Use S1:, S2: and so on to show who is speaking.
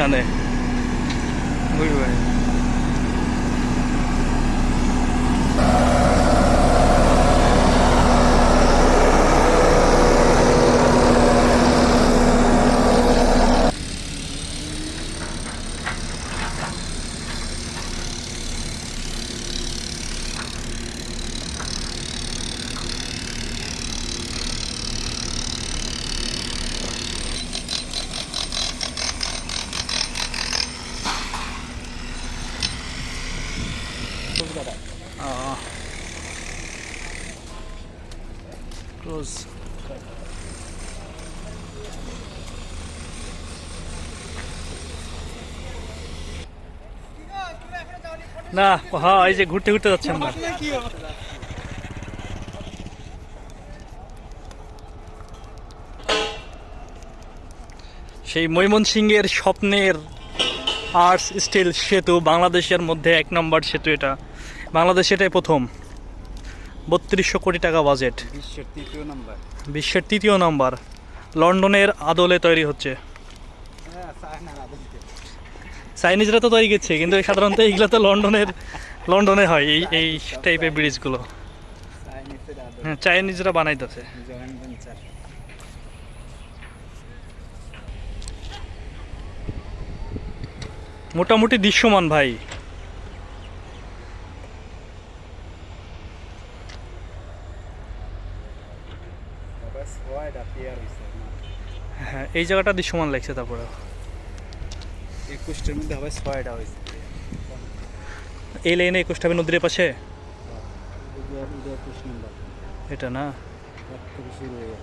S1: জানে বুঝবে। ক্লোজ না, হ্যাঁ এই যে ঘুরতে ঘুরতে যাচ্ছি আমরা। সেই ময়মনসিংহের স্বপ্নের আর্টস স্টিল সেতু, বাংলাদেশের মধ্যে 1 নম্বর সেতু এটা। বাংলাদেশে এটাই প্রথম। 3200 কোটি টাকা বাজেট, বিশ্বের তৃতীয় নম্বর। লন্ডনের আদলে তৈরি হচ্ছে। চাইনিজরা তো তৈরি করছে, কিন্তু সাধারণত এইগুলো তো লন্ডনে হয় এই এই টাইপের ব্রিজগুলো। হ্যাঁ, চাইনিজরা বানাইতেছে। মোটামুটি দৃশ্যমান ভাই। হ্যাঁ, এই জায়গাটা দৃশ্যমান লাগছে। তারপরে
S2: 21টার মধ্যে হবে 6টা হয়েছে।
S1: এই লাইনে 21টা নদীর পাশে
S2: 21 নম্বর
S1: এটা না।
S2: এক থেকে শুরু হয়ে